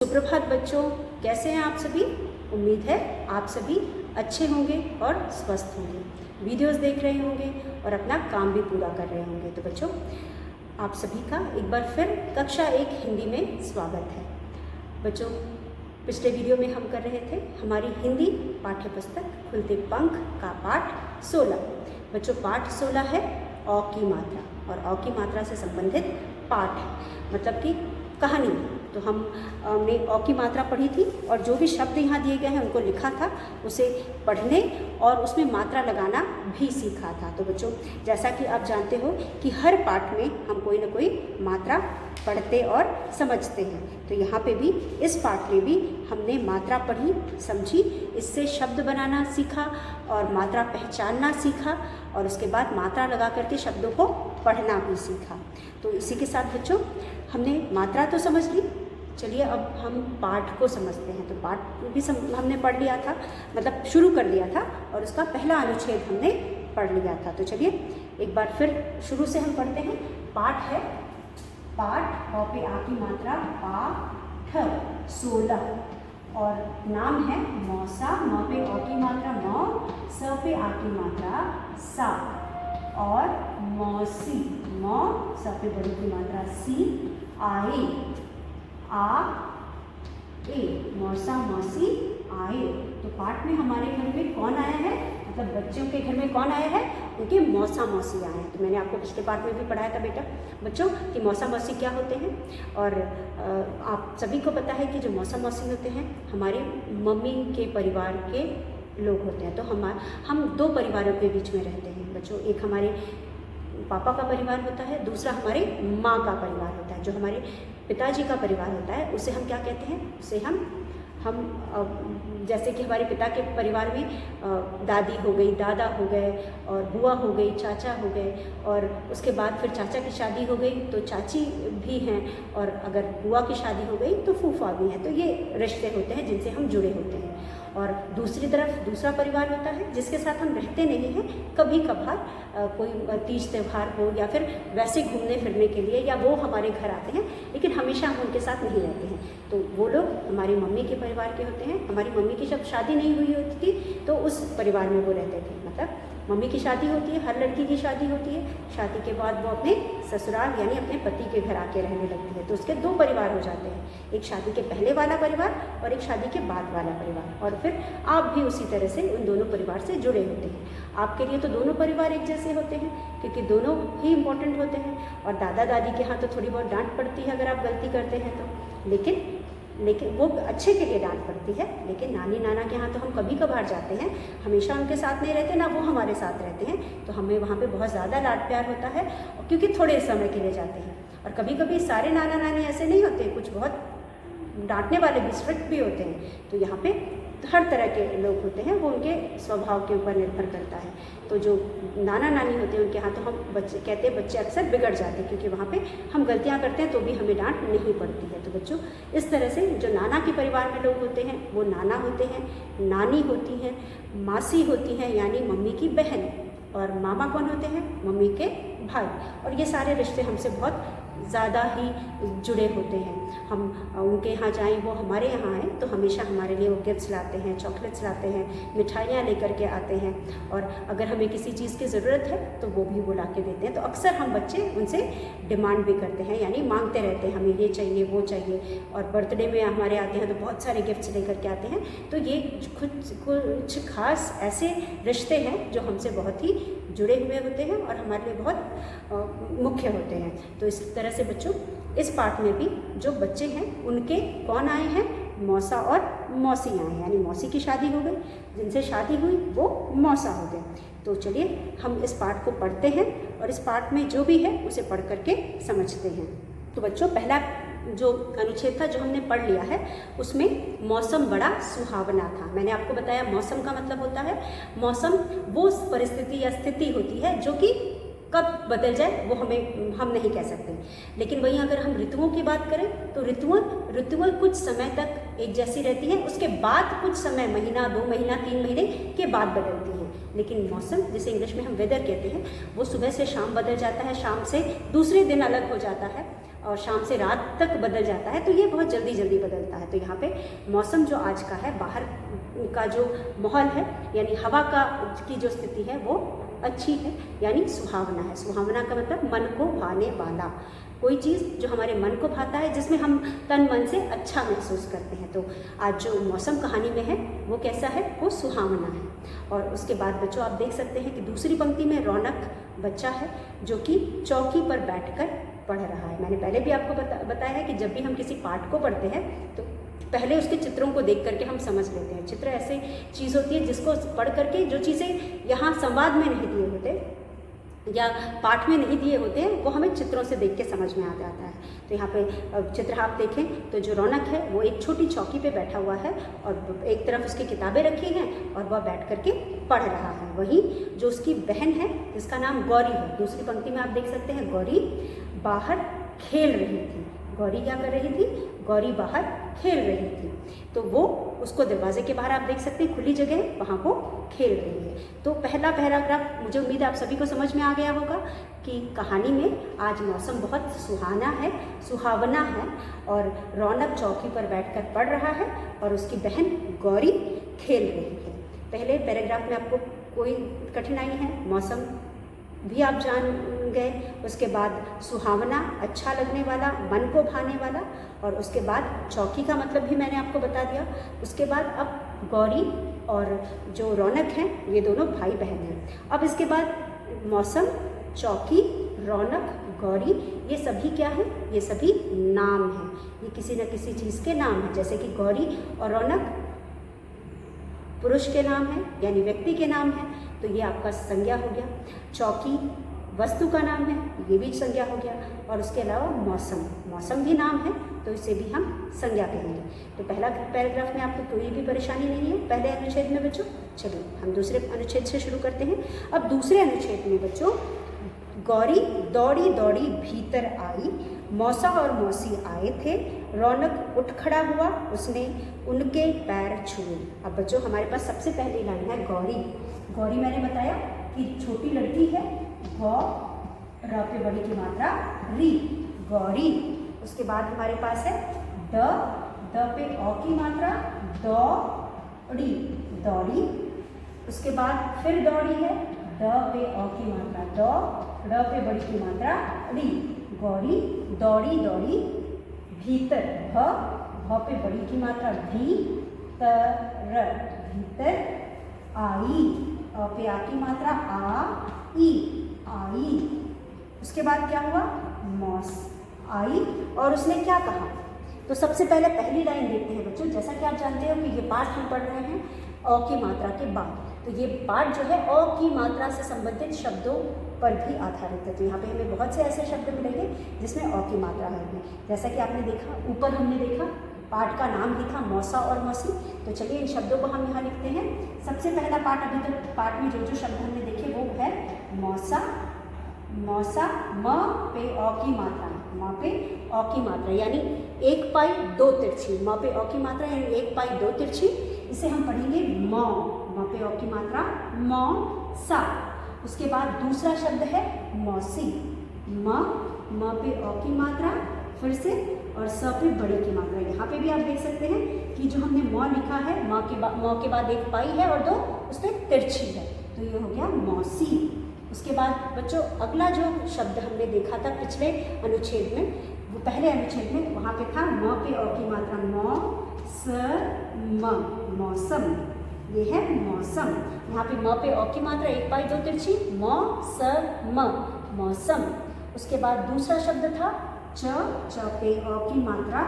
सुप्रभात बच्चों, कैसे हैं आप सभी। उम्मीद है आप सभी अच्छे होंगे और स्वस्थ होंगे, वीडियोस देख रहे होंगे और अपना काम भी पूरा कर रहे होंगे। तो बच्चों, आप सभी का एक बार फिर कक्षा 1 हिंदी में स्वागत है। बच्चों, पिछले वीडियो में हम कर रहे थे हमारी हिंदी पाठ्य पुस्तक खुलते पंख का पाठ 16। बच्चों, पाठ 16 है अ की मात्रा, और अ की मात्रा से संबंधित पाठ है, मतलब कि कहानी। तो हमने अ की मात्रा पढ़ी थी और जो भी शब्द यहाँ दिए गए हैं उनको लिखा था, उसे पढ़ने और उसमें मात्रा लगाना भी सीखा था। तो बच्चों, जैसा कि आप जानते हो कि हर पाठ में हम कोई ना कोई मात्रा पढ़ते और समझते हैं, तो यहाँ पे भी इस पाठ में भी हमने मात्रा पढ़ी, समझी, इससे शब्द बनाना सीखा और मात्रा पहचानना सीखा, और उसके बाद मात्रा लगा करके शब्दों को पढ़ना भी सीखा। तो इसी के साथ बच्चों, हमने मात्रा तो समझ ली, चलिए अब हम पाठ को समझते हैं। तो पाठ भी हमने पढ़ लिया था, मतलब शुरू कर लिया था, और उसका पहला अनुच्छेद हमने पढ़ लिया था। तो चलिए एक बार फिर शुरू से हम पढ़ते हैं। पाठ है, पाठ प पे आ की मात्रा पाठ 16, और नाम है मौसा, म पे अ की मात्रा म, स पे आ की मात्रा सा, और मौसी, म स पे बड़ी की मात्रा सी, आए, आ ए, मौसा मौसी आए। तो पाठ में हमारे घर में कौन आया है, मतलब बच्चों के घर में कौन आया है, उनके मौसा मौसी आए हैं। तो मैंने आपको पिछले पाठ में भी पढ़ाया था बेटा बच्चों कि मौसा मौसी क्या होते हैं। और आप सभी को पता है कि जो मौसा मौसी होते हैं हमारे मम्मी के परिवार के लोग होते हैं। तो हम दो परिवारों के बीच में रहते हैं बच्चों। एक हमारे पापा का परिवार होता है, दूसरा हमारे माँ का परिवार होता है। जो हमारे पिताजी का परिवार होता है उसे हम क्या कहते हैं, उसे हम जैसे कि हमारे पिता के परिवार में दादी हो गई, दादा हो गए, और बुआ हो गई, चाचा हो गए, और उसके बाद फिर चाचा की शादी हो गई तो चाची भी हैं, और अगर बुआ की शादी हो गई तो फूफा भी हैं। तो ये रिश्ते होते हैं जिनसे हम जुड़े होते हैं। और दूसरी तरफ दूसरा परिवार होता है जिसके साथ हम रहते नहीं हैं, कभी कभार कोई तीज त्यौहार हो या फिर वैसे घूमने फिरने के लिए, या वो हमारे घर आते हैं, लेकिन हमेशा हम उनके साथ नहीं रहते हैं। तो वो लोग हमारी मम्मी के परिवार के होते हैं। हमारी मम्मी की जब शादी नहीं हुई होती थी तो उस परिवार में वो रहते थे। मतलब मम्मी की शादी होती है, हर लड़की की शादी होती है, शादी के बाद वो अपने ससुराल यानी अपने पति के घर आके रहने लगती है। तो उसके दो परिवार हो जाते हैं, एक शादी के पहले वाला परिवार और एक शादी के बाद वाला परिवार। और फिर आप भी उसी तरह से उन दोनों परिवार से जुड़े होते हैं। आपके लिए तो दोनों परिवार एक जैसे होते हैं क्योंकि दोनों ही इम्पोर्टेंट होते हैं। और दादा दादी के यहाँ तो थोड़ी बहुत डांट पड़ती है अगर आप गलती करते हैं तो, लेकिन वो अच्छे के लिए डांट पड़ती है। लेकिन नानी नाना के यहाँ तो हम कभी कभार जाते हैं, हमेशा उनके साथ नहीं रहते, ना वो हमारे साथ रहते हैं। तो हमें वहाँ पे बहुत ज़्यादा लाड प्यार होता है, क्योंकि थोड़े समय के लिए जाते हैं। और कभी कभी सारे नाना नानी ऐसे नहीं होते, कुछ बहुत डांटने वाले भी, स्ट्रिक्ट भी होते हैं। तो यहाँ पे हर तरह के लोग होते हैं, वो उनके स्वभाव के ऊपर निर्भर करता है। तो जो नाना नानी होते हैं उनके यहाँ तो हम बच्चे कहते हैं बच्चे अक्सर बिगड़ जाते हैं, क्योंकि वहाँ पे हम गलतियाँ करते हैं तो भी हमें डांट नहीं पड़ती है। तो बच्चों, इस तरह से जो नाना के परिवार में लोग होते हैं वो नाना होते हैं, नानी होती हैं, मासी होती हैं यानी मम्मी की बहन, और मामा कौन होते हैं, मम्मी के भाई। और ये सारे रिश्ते हमसे बहुत ज़्यादा ही जुड़े होते हैं। हम उनके यहाँ जाएं, वो हमारे यहाँ आएँ तो हमेशा हमारे लिए वो गिफ्ट्स लाते हैं, चॉकलेट्स लाते हैं, मिठाइयाँ लेकर के आते हैं, और अगर हमें किसी चीज़ की ज़रूरत है तो वो भी वो ला के देते हैं। तो अक्सर हम बच्चे उनसे डिमांड भी करते हैं, यानी मांगते रहते हैं, हमें ये चाहिए वो चाहिए। और बर्थडे में हमारे आते हैं तो बहुत सारे गिफ्ट्स लेकर के आते हैं। तो ये कुछ खास ऐसे रिश्ते हैं जो हमसे बहुत ही जुड़े हुए होते हैं और हमारे लिए बहुत मुख्य होते हैं। तो इस तरह से बच्चों, इस पाठ में भी जो बच्चे हैं उनके कौन आए हैं, मौसा और मौसी आए हैं, यानी मौसी की शादी हो गई, जिनसे शादी हुई वो मौसा हो गए। तो चलिए हम इस पाठ को पढ़ते हैं और इस पाठ में जो भी है उसे पढ़ करके समझते हैं। तो बच्चों, पहला जो अनुच्छेद था जो हमने पढ़ लिया है उसमें मौसम बड़ा सुहावना था। मैंने आपको बताया मौसम का मतलब होता है, मौसम वो परिस्थिति या स्थिति होती है जो कि कब बदल जाए वो हम नहीं कह सकते। लेकिन वहीं अगर हम ऋतुओं की बात करें तो ऋतुएं कुछ समय तक एक जैसी रहती हैं, उसके बाद कुछ समय, महीना, 2 महीना, 3 महीने के बाद बदलती हैं। लेकिन मौसम, जिसे इंग्लिश में हम वेदर कहते हैं, वो सुबह से शाम बदल जाता है, शाम से दूसरे दिन अलग हो जाता है, और शाम से रात तक बदल जाता है, तो ये बहुत जल्दी जल्दी बदलता है। तो यहाँ पे मौसम जो आज का है, बाहर का जो माहौल है यानी हवा की जो स्थिति है वो अच्छी है, यानी सुहावना है। सुहावना का मतलब मन को भाने वाला, कोई चीज़ जो हमारे मन को भाता है, जिसमें हम तन मन से अच्छा महसूस करते हैं। तो आज जो मौसम कहानी में है वो कैसा है, वो सुहावना है। और उसके बाद बच्चों आप देख सकते हैं कि दूसरी पंक्ति में रौनक बच्चा है जो कि चौकी पर बैठकर पढ़ रहा है। मैंने पहले भी आपको बताया है कि जब भी हम किसी पाठ को पढ़ते हैं तो पहले उसके चित्रों को देख करके हम समझ लेते हैं। चित्र ऐसे चीज़ होती है जिसको पढ़ करके जो चीज़ें यहाँ संवाद में नहीं दिए होते या पाठ में नहीं दिए होते हैं वो हमें चित्रों से देख के समझ में आ जाता है। तो यहाँ पे चित्र आप देखें तो जो रौनक है वो एक छोटी चौकी पे बैठा हुआ है और एक तरफ उसकी किताबें रखी हैं और वह बैठ करके पढ़ रहा है। वहीं जो उसकी बहन है जिसका नाम गौरी है, दूसरी पंक्ति में आप देख सकते हैं गौरी बाहर खेल रही थी। गौरी क्या कर रही थी, गौरी बाहर खेल रही थी। तो वो उसको दरवाजे के बाहर आप देख सकते हैं खुली जगह, वहाँ वो खेल रही है। तो पहला पैराग्राफ मुझे उम्मीद है आप सभी को समझ में आ गया होगा कि कहानी में आज मौसम बहुत सुहावना है और रौनक चौकी पर बैठकर पढ़ रहा है और उसकी बहन गौरी खेल रही है। पहले पैराग्राफ में आपको कोई कठिनाई है, मौसम भी आप जान गए, उसके बाद सुहावना, अच्छा लगने वाला, मन को भाने वाला, और उसके बाद चौकी का मतलब भी मैंने आपको बता दिया। उसके बाद अब गौरी और जो रौनक हैं ये दोनों भाई बहन हैं। अब इसके बाद मौसम, चौकी, रौनक, गौरी, ये सभी क्या हैं, ये सभी नाम हैं, ये किसी न किसी चीज़ के नाम हैं। जैसे कि गौरी और रौनक पुरुष के नाम है यानी व्यक्ति के नाम है, तो ये आपका संज्ञा हो गया। चौकी वस्तु का नाम है, ये भी संज्ञा हो गया। और उसके अलावा मौसम भी नाम है, तो इसे भी हम संज्ञा कहेंगे। तो पहला पैराग्राफ में आपको कोई भी परेशानी नहीं है पहले अनुच्छेद में बच्चों। चलिए हम दूसरे अनुच्छेद से शुरू करते हैं। अब दूसरे अनुच्छेद में बच्चों, गौरी दौड़ी दौड़ी भीतर आई, मौसा और मौसी आए थे, रौनक उठ खड़ा हुआ, उसने उनके पैर छुए। अब बच्चों हमारे पास सबसे पहली लाइन है गौरी। गौरी मैंने बताया कि छोटी लड़की है, गौ, र पे बड़ी की मात्रा री, गौरी। उसके बाद हमारे पास है द पे औ की मात्रा दौड़ी, दौड़ी। उसके बाद फिर दौड़ी है, द पे औ की मात्रा दौ, र पे बड़ी की मात्रा री, गौरी दौड़ी दौड़ी भीतर, भ पे बड़ी की मात्रा भी, भीतर आई, अ पे आ की मात्रा आई, उसके बाद क्या हुआ, मौस आई और उसने क्या कहा। तो सबसे पहले पहली लाइन देखते हैं बच्चों। जैसा कि आप जानते हो कि ये पाठ हम पढ़ रहे हैं अ की मात्रा के बाद, तो ये पाठ जो है अ की मात्रा से संबंधित शब्दों पर भी आधारित है। तो यहाँ पे हमें बहुत से ऐसे शब्द मिलेंगे जिसमें अ की मात्रा है। जैसा कि आपने देखा, ऊपर हमने देखा पाठ का नाम ही था मौसा और मौसी। तो चलिए इन शब्दों को हम यहाँ लिखते हैं। सबसे पहला पाठ, अभी तक पाठ में जो शब्द हमने देखे वो है मौसा, म पे अ की मात्रा, म पे अ की मात्रा यानी एक पाई दो तिरछी, म पे अ की मात्रा यानी एक पाई दो तिरछी, इसे हम पढ़ेंगे म पे अ की मात्रा सा। उसके बाद दूसरा शब्द है मौसी, म पे अ की मात्रा फिर से और स पे बड़ी की मात्रा। यहाँ पे भी आप देख सकते हैं कि जो हमने म लिखा है, म के बाद एक पाई है और दो उस पर तिरछी है, तो ये हो गया मौसी। उसके बाद बच्चों अगला जो शब्द हमने देखा था पिछले अनुच्छेद में, वो पहले अनुच्छेद में, वहाँ पे था म पे अ की मात्रा मौसम, ये है मौसम। यहाँ पे म पे अ की मात्रा एक पाई दो तिरछी, मौसम। उसके बाद दूसरा शब्द था च पे अ की मात्रा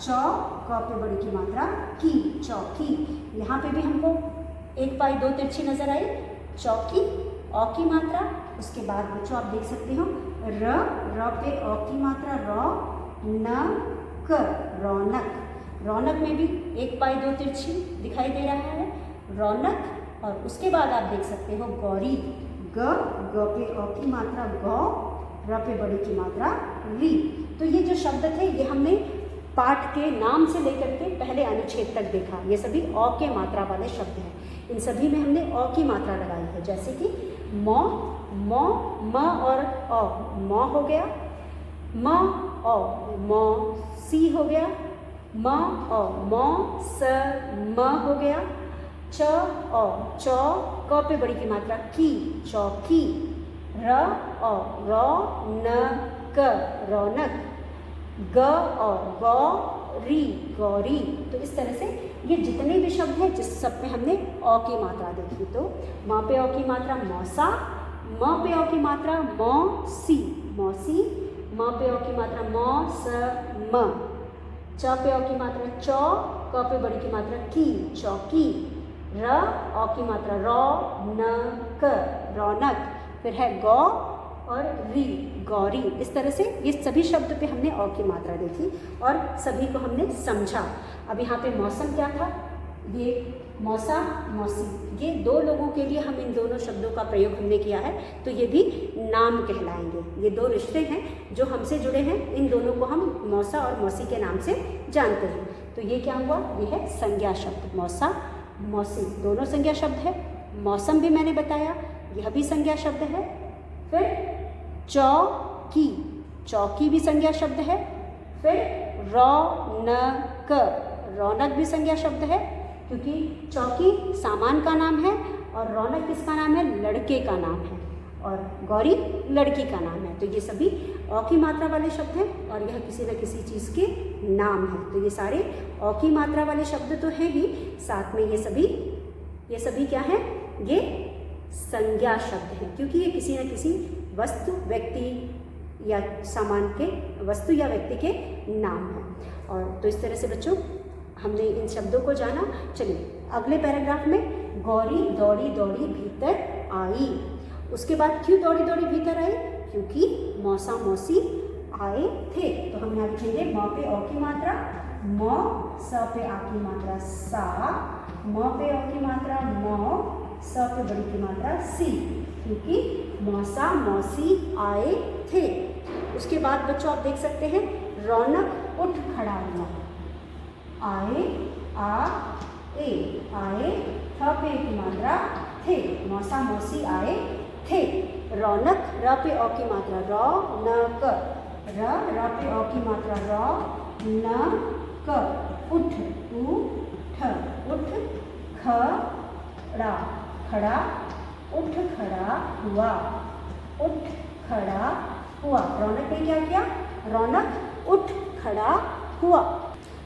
क पे बड़ी की मात्रा की, चौकी। यहाँ पे भी हमको एक पाई दो तिरछी नजर आई, चौकी, अ की मात्रा। उसके बाद बच्चों आप देख सकते हो र पे अ की मात्रा रौनक, रौनक में भी एक पाई दो तिरछी दिखाई दे रहा है, रौनक। और उसके बाद आप देख सकते हो गौरी, ग पे अ की मात्रा गौ, र पे बड़ी की मात्रा री। तो ये जो शब्द थे ये हमने पाठ के नाम से लेकर के पहले अनुच्छेद तक देखा, ये सभी अ के मात्रा वाले शब्द हैं। इन सभी में हमने अ की मात्रा लगाई है, जैसे कि म और अ, म हो गया, म औ, मौसी हो गया, म औ, मौस म हो गया, च औ, चौ, क पे बड़ी की मात्रा की, चौकी, र औ, रौनक, रौनक, ग औ, गौरी, गौरी। तो इस तरह से ये जितने भी शब्द हैं जिस सब पे हमने औ की मात्रा देखी, तो म पे औ की मात्रा मौसा, म पे औ की मात्रा मौसी, मौसी, म पे औ की मात्रा मौस म, च पे औ की मात्रा चौ, क पे बड़ी की मात्रा की, चौकी, र औ की मात्रा रौनक, रौनक, फिर है गौ और री, गौरी। इस तरह से ये सभी शब्द पे हमने औ की मात्रा देखी और सभी को हमने समझा। अब यहाँ पे मौसम क्या था, ये मौसा मौसी, ये दो लोगों के लिए हम इन दोनों शब्दों का प्रयोग हमने किया है, तो ये भी नाम कहलाएंगे। ये दो रिश्ते हैं जो हमसे जुड़े हैं, इन दोनों को हम मौसा और मौसी के नाम से जानते हैं। तो ये क्या हुआ, ये है संज्ञा शब्द, मौसा मौसी दोनों संज्ञा शब्द है। मौसम भी मैंने बताया, यह भी संज्ञा शब्द है। फिर चौकी, चौकी भी संज्ञा शब्द है। फिर रौनक, रौनक भी संज्ञा शब्द है, क्योंकि चौकी सामान का नाम है और रौनक किसका नाम है, लड़के का नाम है, और गौरी लड़की का नाम है। तो ये सभी औ की मात्रा वाले शब्द हैं और यह किसी न किसी चीज़ के नाम है। तो ये सारे औ की मात्रा वाले शब्द तो हैं ही, साथ में ये सभी क्या हैं, ये संज्ञा शब्द हैं, क्योंकि ये किसी न किसी वस्तु, व्यक्ति या सामान के, वस्तु या व्यक्ति के नाम हैं। और तो इस तरह से बच्चों हमने इन शब्दों को जाना। चलिए अगले पैराग्राफ में, गौरी दौड़ी दौड़ी भीतर आई। उसके बाद क्यों दौड़ी दौड़ी भीतर आई, क्योंकि मौसा मौसी आए थे। तो हम यहाँ लिखेंगे म पे औ की मात्रा म, स पे आ की मात्रा सा, म पे औ की मात्रा म, स पे बड़ी की मात्रा सी, क्योंकि मौसा मौसी आए थे। उसके बाद बच्चों आप देख सकते हैं, रौनक उठ खड़ा हुआ, आए, आ ए, आए, थ पे की मात्रा थे, मौसा मौसी आए थे। रौनक, र पे औ की मात्रा रौनक, र पे औ की मात्रा रौ न क, उठ, उठ, उठ, खड़ा, खड़ा, उठ खड़ा हुआ, उठ खड़ा हुआ। रौनक ने क्या किया, रौनक उठ खड़ा हुआ।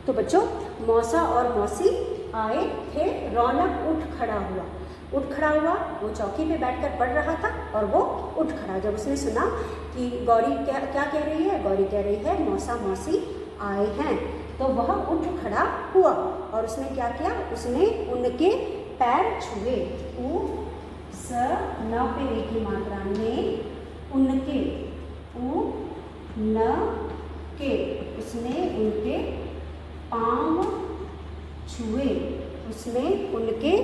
तो बच्चों मौसा और मौसी आए थे, रौनक उठ खड़ा हुआ। उठ खड़ा हुआ, वो चौकी पे बैठकर पढ़ रहा था और वो उठ खड़ा, जब उसने सुना कि गौरी क्या कह रही है, गौरी कह रही है मौसा मौसी आए हैं, तो वह उठ खड़ा हुआ और उसने क्या किया, उसने उनके पैर छुए। उ स न पे रे की मात्रा ने, उनके, उ न के, उसने उनके पाँव छुए, उसने उनके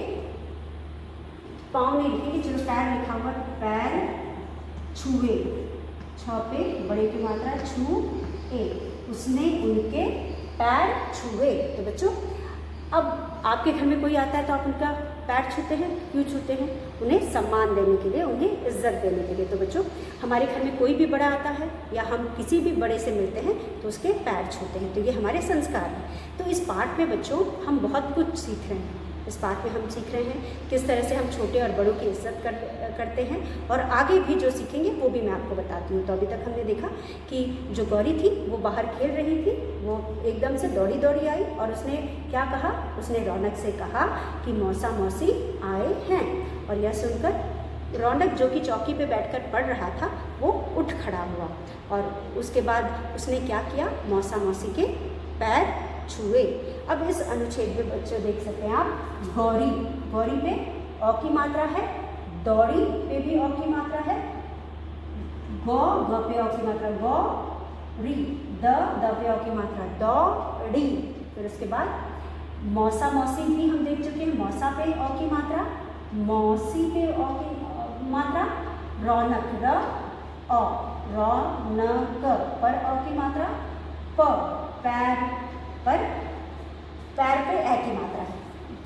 पाँव नहीं लिखेंगे, चलो पैर लिखा हुआ, पैर छुए, छ पे बड़े की मात्रा छू ए, उसने उनके पैर छुए। तो बच्चों अब आपके घर में कोई आता है तो आप उनका पैर छूते हैं, क्यों छूते हैं, उन्हें सम्मान देने के लिए, उन्हें इज्जत देने के लिए। तो बच्चों हमारे घर में कोई भी बड़ा आता है या हम किसी भी बड़े से मिलते हैं तो उसके पैर छूते हैं, तो ये हमारे संस्कार हैं। तो इस पाठ में बच्चों हम बहुत कुछ सीख रहे हैं। इस पाठ में हम सीख रहे हैं किस तरह से हम छोटे और बड़ों की इज्जत करते हैं, और आगे भी जो सीखेंगे वो भी मैं आपको बताती हूँ। तो अभी तक हमने देखा कि जो गौरी थी वो बाहर खेल रही थी, वो एकदम से दौड़ी दौड़ी आई और उसने क्या कहा, उसने रौनक से कहा कि मौसा मौसी आए हैं, और यह सुनकर रौनक जो कि चौकी पे बैठकर पढ़ रहा था वो उठ खड़ा हुआ और उसके बाद उसने क्या किया, मौसा मौसी के पैर छुए। अब इस अनुच्छेद में बच्चों देख सकते हैं आप, गौरी, गौरी पे औ की मात्रा है, दौड़ी पे भी औ की मात्रा है, गौ, ग पे औ की मात्रा गौ, री, द पे औ की मात्रा दौड़ी। फिर उसके बाद मौसा मौसी भी हम देख चुके हैं, मौसा पे औ की मात्रा, मौसी पे औ की मात्रा, रौनक, र औ, रौनक पर औ की मात्रा, प, पैर पर, पैर पे ए की मात्रा है,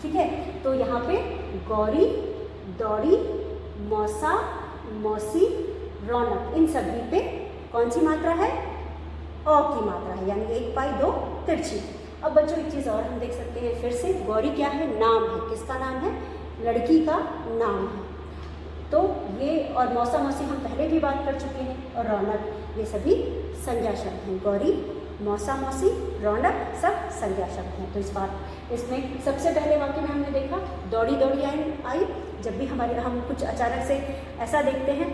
ठीक है। तो यहाँ पे गौरी, दौड़ी, मौसा, मौसी, रौनक, इन सभी पे कौन सी मात्रा है, अ की मात्रा है, यानी 1 पाई 2 तिरछी। अब बच्चों एक चीज़ और हम देख सकते हैं फिर से, गौरी क्या है, नाम है। किसका नाम है, लड़की का नाम है। तो ये और मौसा मौसी हम पहले भी बात कर चुके हैं, और रौनक, ये सभी संज्ञा शब्द हैं। गौरी, मौसा मौसी, रौनक सब संज्ञा शब्द हैं। तो इसमें सबसे पहले वाक्य में हमने देखा दौड़ी दौड़ी आई। जब भी हम कुछ अचानक से ऐसा देखते हैं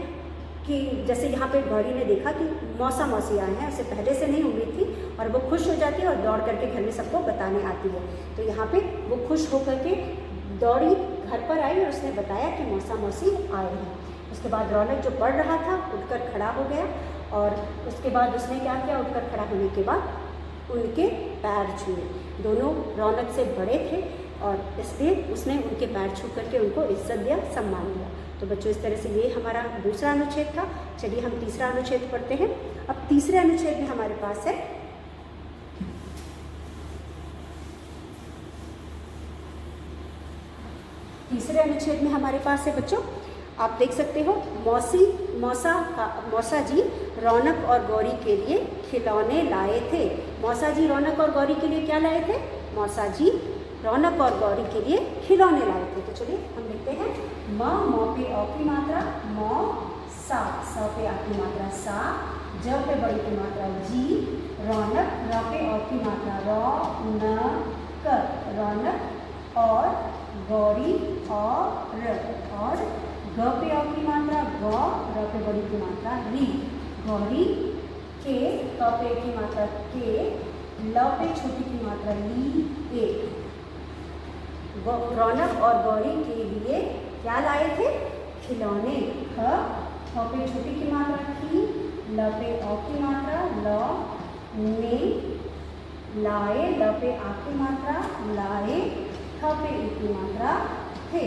कि जैसे यहाँ पे गौरी ने देखा कि मौसा मौसी आए हैं, उसे पहले से नहीं उम्मीद थी, और वो खुश हो जाती है और दौड़ करके घर में सबको बताने आती है। तो यहाँ पे वो खुश होकर के दौड़ी, घर पर आई और उसने बताया कि मौसा मौसी आए हैं। उसके बाद रौनक जो पढ़ रहा था उठकर खड़ा हो गया, और उसके बाद उसने क्या किया, उठकर खड़ा होने के बाद उनके पैर छुए। दोनों रौनक से बड़े थे और इसलिए उसने उनके पैर छू करके उनको इज्जत दिया, सम्मान दिया। तो बच्चों इस तरह से ये हमारा दूसरा अनुच्छेद था। चलिए हम तीसरा अनुच्छेद पढ़ते हैं। अब तीसरे अनुच्छेद में हमारे पास है बच्चों, आप देख सकते हो, मौसा जी रौनक और गौरी के लिए खिलौने लाए थे। मौसा जी रौनक और गौरी के लिए क्या लाए थे, मौसा जी रौनक और गौरी के लिए खिलौने लाए थे। तो चलिए हम लिखते हैं, म पे अ की मात्रा मौ, सा पे आ की मात्रा सा, ज पे बड़ी की मात्रा जी, रौनक, र पे अ की मात्रा रौनक, रौनक, और गौरी और ग पे अ की मात्रा ग, र पे बड़ी की मात्रा री, गौरी के, क पे की मात्रा के, ल पे छोटी की मात्रा ली, ए। रौनक और गौरी के लिए क्या लाए थे, खिलौने। ख पे छोटी की मात्रा की, ल पे अ की मात्रा ल, ने लाए, ल पे आ की मात्रा लाए, थ पे ई की मात्रा थे,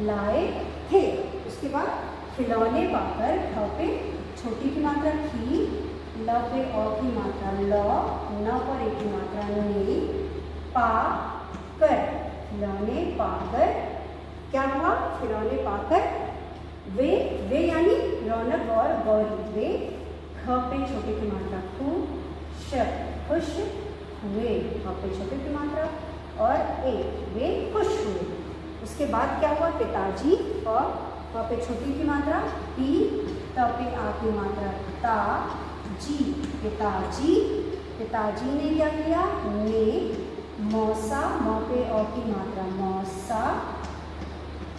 लाए थे। उसके बाद खिलौने पाकर, ख पे छोटी की मात्रा की, ल पे अ की मात्रा ल, न पर ए की मात्रा ने, पा कर, खिलौने पाकर क्या हुआ, खिलौने पाकर वे यानी रौनक और गौरी, वे ख पे छोटे की मात्रा खुश हुए, ख पे छोटे की मात्रा और ए, वे खुश हुए। उसके बाद क्या हुआ, पिताजी, और ख पे छोटी की मात्रा पी, त पे आ की मात्रा ता, जी, पिताजी ने क्या किया, ने, मौसा, म पे अ की मात्रा मौसा,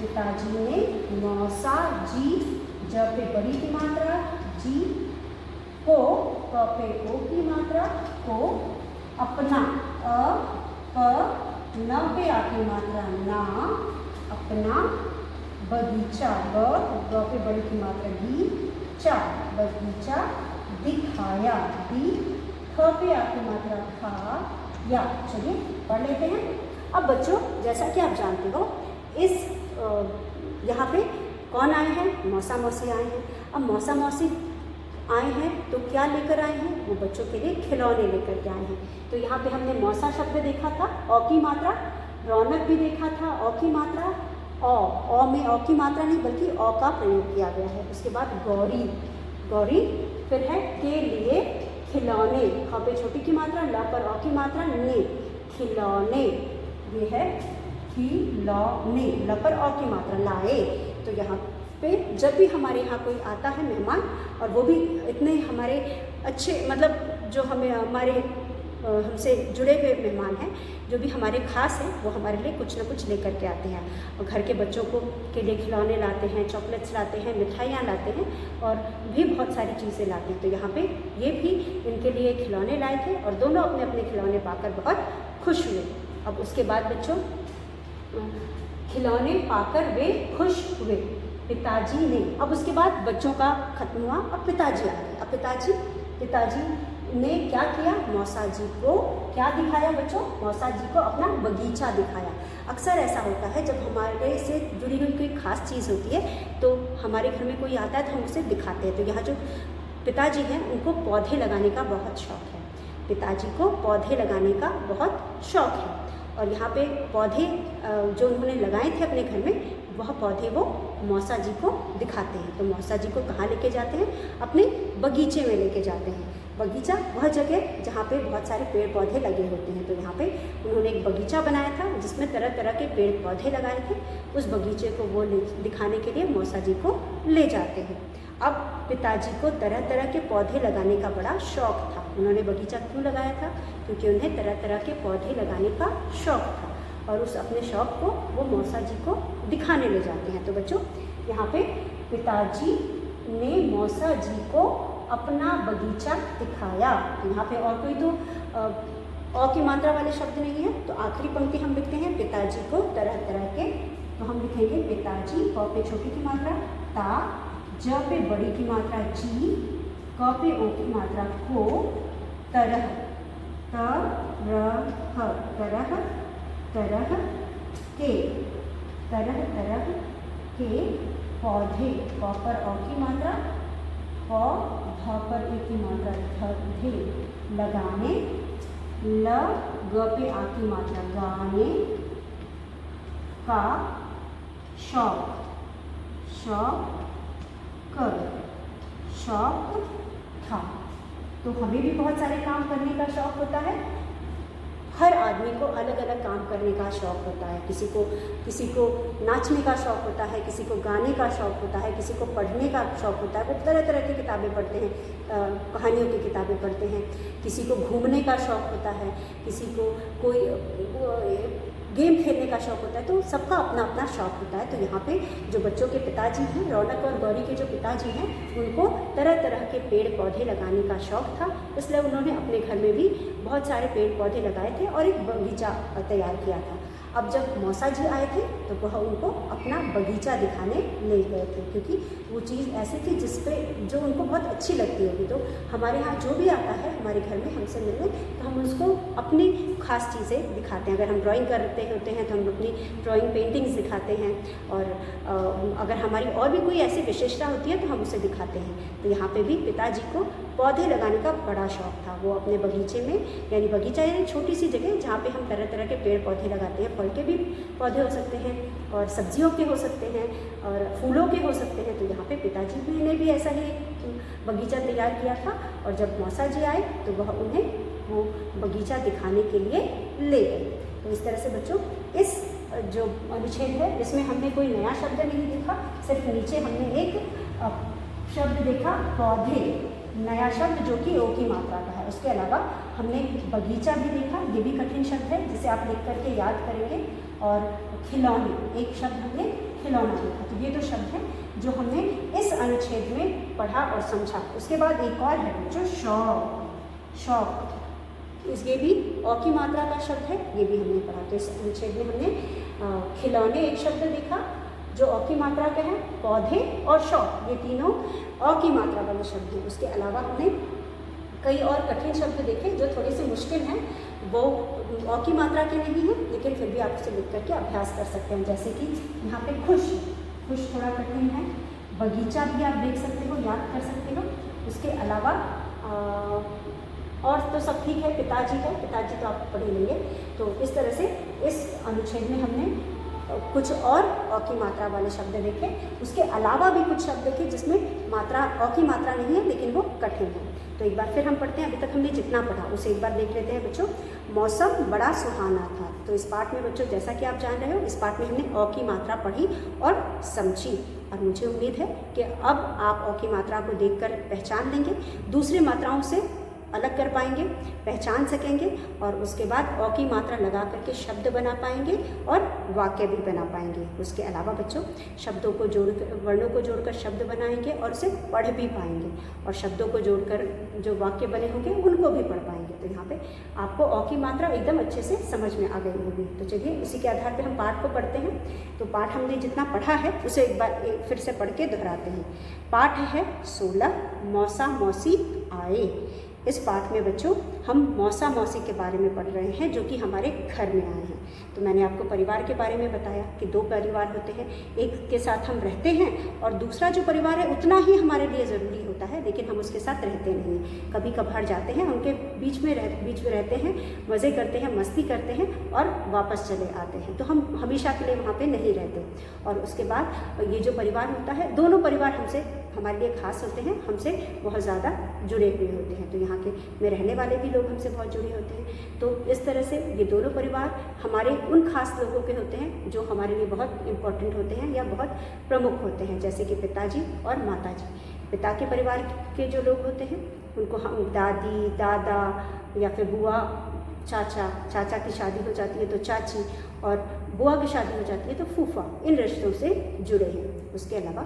पिताजी ने मौसा जी, ज पे बड़ी की मात्रा जी, को, क पे ओ की मात्रा को, अपना, अ, प, न पे आ की मात्रा ना, अपना, बगीचा, ब, ग पे बड़ी की मात्रा गी, चा, बगीचा, दिखाया, दी, ख पे आ की मात्रा खा, या। चलिए पढ़ लेते हैं। अब बच्चों जैसा कि आप जानते हो, इस यहाँ पे कौन आए हैं, मौसा मौसी आए हैं। अब मौसा मौसी आए हैं तो क्या लेकर आए हैं, वो बच्चों के लिए खिलौने लेकर के आए हैं। तो यहाँ पे हमने मौसा शब्द देखा था, अ की मात्रा, रौनक भी देखा था, अ की मात्रा, अ में अ की मात्रा नहीं बल्कि अ का प्रयोग किया गया है। उसके बाद गौरी, फिर है के लिए खिलौने, ख पे छोटी की मात्रा, ल पर अ की मात्रा, ने, खिलौने, ये है खिलौने, ल पर अ की मात्रा, लाए। तो यहाँ पे जब भी हमारे यहाँ कोई आता है मेहमान, और वो भी इतने हमारे अच्छे, मतलब जो हमारे हमसे जुड़े हुए मेहमान हैं, जो भी हमारे खास हैं, वो हमारे लिए कुछ ना कुछ लेकर के आते हैं। और घर के बच्चों के लिए खिलौने लाते हैं, चॉकलेट्स लाते हैं, मिठाइयाँ लाते हैं, और भी बहुत सारी चीज़ें लाते हैं। तो यहाँ पे ये भी इनके लिए खिलौने लाए थे, और दोनों अपने अपने खिलौने पाकर बहुत खुश हुए। अब उसके बाद बच्चों, खिलौने पाकर वे खुश हुए, पिताजी ने। अब उसके बाद बच्चों का खत्म हुआ, अब पिताजी आ गए। अब पिताजी ने क्या किया, मौसा जी को क्या दिखाया बच्चों, मौसा जी को अपना बगीचा दिखाया। अक्सर ऐसा होता है जब हमारे से जुड़ी हुई कोई खास चीज़ होती है तो हमारे घर में कोई आता है तो हम उसे दिखाते हैं। तो यहाँ जो पिताजी हैं उनको पौधे लगाने का बहुत शौक़ है, पिताजी को पौधे लगाने का बहुत शौक़ है। और यहाँ पे पौधे जो उन्होंने लगाए थे अपने घर में, वह पौधे वो मौसा जी को दिखाते हैं। तो मौसा जी को कहाँ लेके जाते हैं, अपने बगीचे में लेके जाते हैं। बगीचा वह जगह जहाँ पे बहुत सारे पेड़ पौधे लगे होते हैं। तो यहाँ पे उन्होंने एक बगीचा बनाया था जिसमें तरह तरह के पेड़ पौधे लगाए थे। उस बगीचे को वो दिखाने के लिए मौसा जी को ले जाते हैं। अब पिताजी को तरह तरह के पौधे लगाने का बड़ा शौक़ था। उन्होंने बगीचा क्यों लगाया था? क्योंकि उन्हें तरह तरह के पौधे लगाने का शौक़ था और उस अपने शौक़ को वो मौसा जी को दिखाने ले जाते हैं। तो बच्चों यहाँ पे पिताजी ने मौसा जी को अपना बगीचा दिखाया। यहाँ पे और कोई तो अ की मात्रा वाले शब्द नहीं है, तो आखिरी पंक्ति हम लिखते हैं पिताजी को तरह तरह के, तो हम लिखेंगे पिताजी, प पे छोटी की मात्रा ता, ज पे बड़ी की मात्रा जी, क पे ओ की मात्रा को, तरह तरह तरह के पौधे, प पर औ की मात्रा, प भ पर ए की मात्रा ध, लगाने, ल ग पे आ की मात्रा गाने का शौक था। तो हमें भी बहुत सारे काम करने का शौक़ होता है। हर आदमी को अलग अलग काम करने का शौक़ होता है। किसी को नाचने का शौक़ होता है, किसी को गाने का शौक़ होता है, किसी को पढ़ने का शौक़ होता है। वो तरह तरह की किताबें पढ़ते हैं, कहानियों की किताबें पढ़ते हैं। किसी को घूमने का शौक़ होता है, किसी को कोई गेम खेलने का शौक़ होता है। तो सबका अपना अपना शौक़ होता है। तो यहाँ पे जो बच्चों के पिताजी हैं, रौनक और गौरी के जो पिताजी हैं, उनको तरह तरह के पेड़ पौधे लगाने का शौक़ था। इसलिए उन्होंने अपने घर में भी बहुत सारे पेड़ पौधे लगाए थे और एक बगीचा तैयार किया था। अब जब मौसा जी आए थे तो वह उनको अपना बगीचा दिखाने ले गए थे, क्योंकि वो चीज़ ऐसी थी जो उनको बहुत अच्छी लगती होगी। तो हमारे यहाँ जो भी आता है हमारे घर में हमसे मिलने, तो हम उसको अपनी खास चीज़ें दिखाते हैं। अगर हम ड्राइंग करते होते हैं तो हम अपनी ड्राइंग पेंटिंग्स दिखाते हैं, और अगर हमारी और भी कोई ऐसी विशेषता होती है तो हम उसे दिखाते हैं। तो यहाँ पे भी पिताजी को पौधे लगाने का बड़ा शौक़ था। वो अपने बगीचे में, यानी बगीचा यानी छोटी सी जगह जहाँ पे हम तरह तरह के पेड़ पौधे लगाते हैं। फल के भी पौधे हो सकते हैं और सब्जियों के हो सकते हैं और फूलों के हो सकते हैं। तो यहाँ पे पिताजी ने भी ऐसा ही बगीचा तैयार किया था, और जब मौसा जी आए तो वह उन्हें वो बगीचा दिखाने के लिए ले गए। तो इस तरह से बच्चों इस जो अनुच्छेद है इसमें हमने कोई नया शब्द नहीं देखा, सिर्फ नीचे हमने एक शब्द देखा पौधे, नया शब्द जो कि ओ की मात्रा का है। उसके अलावा हमने बगीचा भी देखा, ये भी कठिन शब्द है जिसे आप लिख करके याद करेंगे। और खिलौने, एक शब्द हमने खिलौना देखा। तो ये दो शब्द हैं जो हमने इस अनुच्छेद में पढ़ा और समझा। उसके बाद एक और है जो शौक, ये भी अ की मात्रा का शब्द है, ये भी हमने पढ़ा। तो इस अनुच्छेद में हमने खिलौने एक शब्द देखा जो अ की मात्रा का है, पौधे और शौक, ये तीनों अ की मात्रा वाले शब्द हैं। उसके अलावा हमने कई और कठिन शब्द देखे जो थोड़े से मुश्किल हैं, वो अ की मात्रा के नहीं हैं, लेकिन फिर भी आप उसे लिख करके अभ्यास कर सकते हैं। जैसे कि यहाँ पे खुश थोड़ा कठिन है, बगीचा भी आप देख सकते हो, याद कर सकते हो। उसके अलावा और तो सब ठीक है, पिताजी तो आप पढ़ ही लेंगे। तो इस तरह से इस अनुच्छेद में हमने कुछ और अ की मात्रा वाले शब्द देखे। उसके अलावा भी कुछ शब्द देखे जिसमें अ की मात्रा नहीं है लेकिन वो कठिन है। तो एक बार फिर हम पढ़ते हैं, अभी तक हमने जितना पढ़ा उसे एक बार देख लेते हैं बच्चों। मौसम बड़ा सुहाना था। तो इस पाठ में बच्चों, जैसा कि आप जान रहे हो, इस पाठ में हमने अ की मात्रा पढ़ी और समझी, और मुझे उम्मीद है कि अब आप अ की मात्रा को देखकर पहचान लेंगे, दूसरी मात्राओं से अलग कर पाएंगे, पहचान सकेंगे, और उसके बाद अ की मात्रा लगा करके शब्द बना पाएंगे और वाक्य भी बना पाएंगे। उसके अलावा बच्चों शब्दों को जोड़कर, वर्णों को जोड़कर शब्द बनाएंगे और उसे पढ़ भी पाएंगे, और शब्दों को जोड़कर जो वाक्य बने होंगे उनको भी पढ़ पाएंगे। तो यहाँ पे आपको अ की मात्रा एकदम अच्छे से समझ में आ गई होगी। तो चलिए उसी के आधार पर हम पाठ को पढ़ते हैं। तो पाठ हमने जितना पढ़ा है उसे एक बार फिर से पढ़ के दोहराते हैं। पाठ है 16, मौसा मौसी आए। इस पाठ में बच्चों हम मौसा मौसी के बारे में पढ़ रहे हैं जो कि हमारे घर में आए हैं। तो मैंने आपको परिवार के बारे में बताया कि 2 परिवार होते हैं, एक के साथ हम रहते हैं और दूसरा जो परिवार है उतना ही हमारे लिए ज़रूरी होता है, लेकिन हम उसके साथ रहते नहीं हैं। कभी कभार जाते हैं, उनके बीच में रहते हैं, मज़े करते हैं, मस्ती करते हैं और वापस चले आते हैं। तो हम हमेशा के लिए वहाँ पे नहीं रहते। और उसके बाद ये जो परिवार होता है, दोनों परिवार हमारे लिए खास होते हैं, हमसे बहुत ज़्यादा जुड़े हुए होते हैं। तो यहाँ के में रहने वाले भी लोग हमसे बहुत जुड़े होते हैं। तो इस तरह से ये दोनों परिवार हमारे उन खास लोगों के होते हैं जो हमारे लिए बहुत इम्पोर्टेंट होते हैं या बहुत प्रमुख होते हैं, जैसे कि पिताजी और माताजी। पिता के परिवार के जो लोग होते हैं उनको हम दादी, दादा या फिर बुआ, चाचा की शादी हो जाती है तो चाची, और बुआ की शादी हो जाती है तो फूफा, इन रिश्तों से जुड़े हैं। उसके अलावा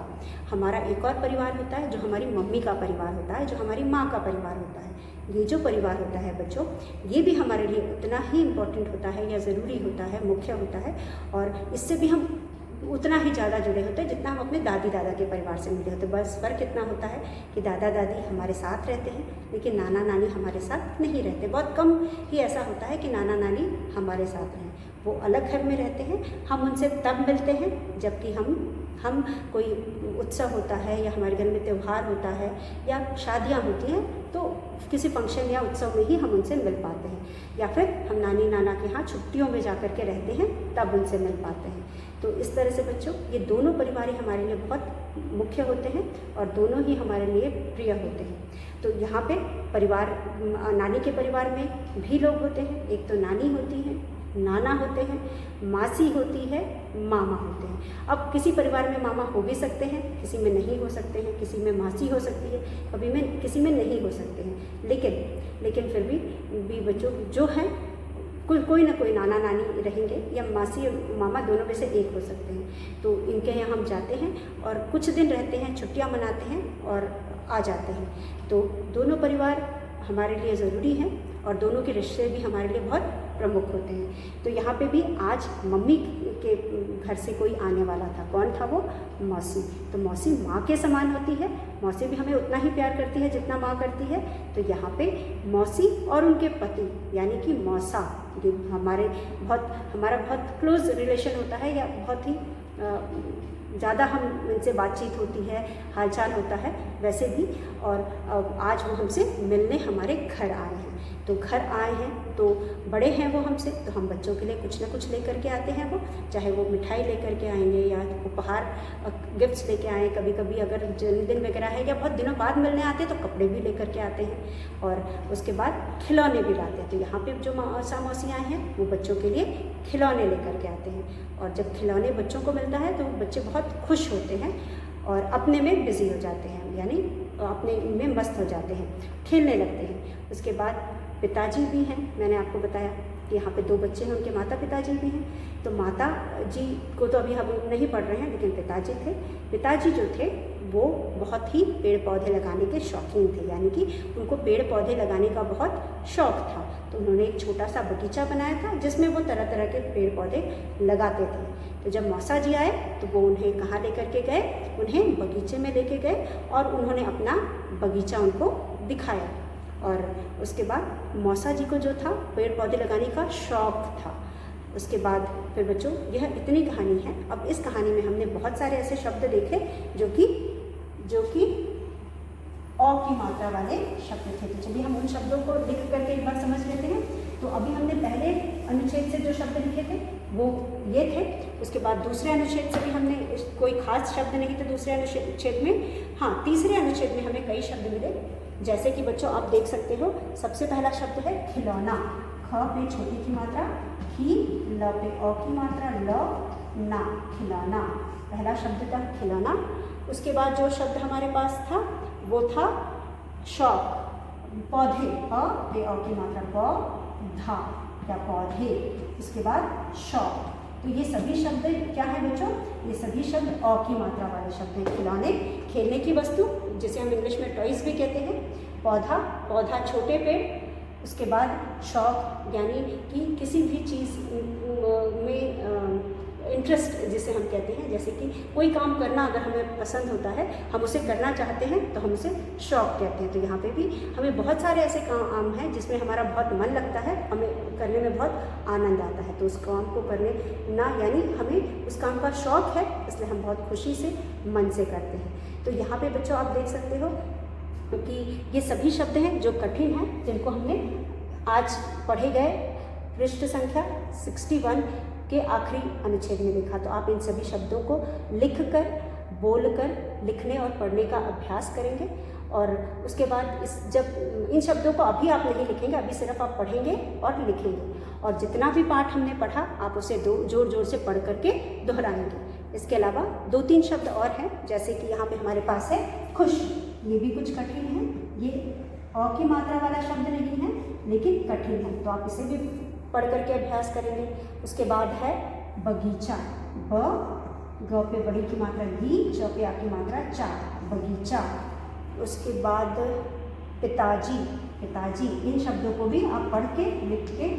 हमारा एक और परिवार होता है जो हमारी मम्मी का परिवार होता है, जो हमारी माँ का परिवार होता है। ये जो परिवार होता है बच्चों, ये भी हमारे लिए उतना ही इम्पोर्टेंट होता है या ज़रूरी होता है, मुख्य होता है, और इससे भी हम उतना ही ज़्यादा जुड़े होते हैं जितना हम अपने दादी दादा के परिवार से मिले होते हैं। बस फ़र्क इतना होता है कि दादा दादी हमारे साथ रहते हैं, लेकिन नाना नानी हमारे साथ नहीं रहते। बहुत कम ही ऐसा होता है कि नाना नानी हमारे साथ रहें, वो अलग घर में रहते हैं। हम उनसे तब मिलते हैं जबकि हम कोई उत्सव होता है या हमारे घर में त्यौहार होता है या शादियाँ होती हैं, तो किसी फंक्शन या उत्सव में ही हम उनसे मिल पाते हैं, या फिर हम नानी नाना के यहाँ छुट्टियों में जा कर के रहते हैं तब उनसे मिल पाते हैं। तो इस तरह से बच्चों, ये दोनों परिवार ही हमारे लिए बहुत मुख्य होते हैं और दोनों ही हमारे लिए प्रिय होते हैं। तो यहाँ पे परिवार, नानी के परिवार में भी लोग होते हैं। एक तो नानी होती है, नाना होते हैं, मासी होती है, मामा होते हैं। अब किसी परिवार में मामा हो भी सकते हैं, किसी में नहीं हो सकते हैं, किसी में मासी हो सकती है, कभी में किसी में नहीं हो सकते हैं। लेकिन फिर भी बच्चों जो हैं, कोई ना कोई नाना नानी रहेंगे या मासी मामा, दोनों में से एक हो सकते हैं। तो इनके यहाँ हम जाते हैं और कुछ दिन रहते हैं, छुट्टियाँ मनाते हैं और आ जाते हैं। तो दोनों परिवार हमारे लिए ज़रूरी हैं और दोनों के रिश्ते भी हमारे लिए बहुत प्रमुख होते हैं। तो यहाँ पे भी आज मम्मी के घर से कोई आने वाला था। कौन था वो? मौसी। तो मौसी माँ के समान होती है, मौसी भी हमें उतना ही प्यार करती है जितना माँ करती है। तो यहाँ पे मौसी और उनके पति यानी कि मौसा, ये हमारा बहुत क्लोज रिलेशन होता है या बहुत ही ज़्यादा हम इनसे बातचीत होती है, हालचाल होता है वैसे भी। और आज वो हमसे मिलने हमारे घर आए हैं। तो घर आए हैं तो बड़े हैं वो हमसे, तो हम बच्चों के लिए कुछ ना कुछ लेकर के आते हैं। वो चाहे वो मिठाई लेकर के आएंगे या उपहार गिफ्ट्स लेके आएँ, कभी कभी अगर जन्मदिन वगैरह है या बहुत दिनों बाद मिलने आते हैं तो कपड़े भी लेकर के आते हैं और उसके बाद खिलौने भी लाते हैं। तो यहाँ पे जो मौसा मौसी आए हैं वो बच्चों के लिए खिलौने लेकर के आते हैं, और जब खिलौने बच्चों को मिलता है तो बच्चे बहुत खुश होते हैं और अपने में बिज़ी हो जाते हैं, यानी अपने में मस्त हो जाते हैं, खेलने लगते हैं। उसके बाद पिताजी भी हैं। मैंने आपको बताया कि यहाँ पे 2 बच्चे हैं, उनके माता पिताजी भी हैं। तो माता जी को तो अभी हम नहीं पढ़ रहे हैं, लेकिन पिताजी थे। पिताजी जो थे वो बहुत ही पेड़ पौधे लगाने के शौकीन थे, यानी कि उनको पेड़ पौधे लगाने का बहुत शौक़ था। तो उन्होंने एक छोटा सा बगीचा बनाया था जिसमें वो तरह तरह के पेड़ पौधे लगाते थे। तो जब मौसा जी आए तो वो उन्हें कहाँ लेकर के गए? उन्हें बगीचे में लेके गए और उन्होंने अपना बगीचा उनको दिखाया। और उसके बाद मौसा जी को जो था पेड़ पौधे लगाने का शौक़ था। उसके बाद फिर बच्चों, यह इतनी कहानी है। अब इस कहानी में हमने बहुत सारे ऐसे शब्द देखे जो कि औ की मात्रा वाले शब्द थे। तो चलिए हम उन शब्दों को लिख करके एक बार समझ लेते हैं। तो अभी हमने पहले अनुच्छेद से जो शब्द लिखे थे वो ये थे। उसके बाद दूसरे अनुच्छेद से भी हमने कोई खास शब्द नहीं थे दूसरे अनुच्छेद में। हाँ, तीसरे अनुच्छेद में हमें कई शब्द मिले, जैसे कि बच्चों आप देख सकते हो। सबसे पहला शब्द है खिलौना। ख पे छोटी की मात्रा, खी, ल पे औ की मात्रा, ल, ना, खिलौना। पहला शब्द था खिलौना। उसके बाद जो शब्द हमारे पास था वो था शौक। पौधे, प पे औ की मात्रा, पौधा या पौधे। उसके बाद शौक। तो ये सभी शब्द क्या है बच्चों? ये सभी शब्द औ की मात्रा वाले शब्द हैं। खिलौने, खेलने की वस्तु जिसे हम इंग्लिश में टॉयज भी कहते हैं। पौधा छोटे पेड़। उसके बाद शौक, यानी कि किसी भी चीज़ में इंटरेस्ट जिसे हम कहते हैं, जैसे कि कोई काम करना अगर हमें पसंद होता है, हम उसे करना चाहते हैं तो हम उसे शौक कहते हैं। तो यहाँ पे भी हमें बहुत सारे ऐसे काम हैं जिसमें हमारा बहुत मन लगता है, हमें करने में बहुत आनंद आता है, तो उस काम को करने ना यानी हमें उस काम का शौक है, इसलिए हम बहुत खुशी से मन से करते हैं। तो यहाँ पे बच्चों आप देख सकते हो कि ये सभी शब्द हैं जो कठिन हैं, जिनको हमने आज पढ़े गए पृष्ठ संख्या 61 के आखिरी अनुच्छेद में लिखा। तो आप इन सभी शब्दों को लिखकर, बोलकर, लिखने और पढ़ने का अभ्यास करेंगे, और उसके बाद जब इन शब्दों को अभी आप नहीं लिखेंगे, अभी सिर्फ आप पढ़ेंगे और लिखेंगे, और जितना भी पाठ हमने पढ़ा आप उसे जोर जोर से पढ़ करके दोहराएंगे। इसके अलावा 2-3 शब्द और हैं, जैसे कि यहाँ पे हमारे पास है खुश। ये भी कुछ कठिन है, ये अ की मात्रा वाला शब्द नहीं है लेकिन कठिन है, तो आप इसे भी पढ़ करके अभ्यास करेंगे। उसके बाद है बगीचा, ब ग पे बड़ी की मात्रा गी, च पे आ की मात्रा चा, बगीचा। उसके बाद पिताजी, पिताजी, इन शब्दों को भी आप पढ़ के, लिख के,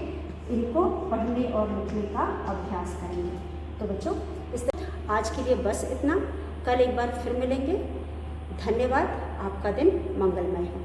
इनको पढ़ने और लिखने का अभ्यास करेंगे। तो बच्चों इस तरह आज के लिए बस इतना, कल एक बार फिर मिलेंगे। धन्यवाद, आपका दिन मंगलमय हो।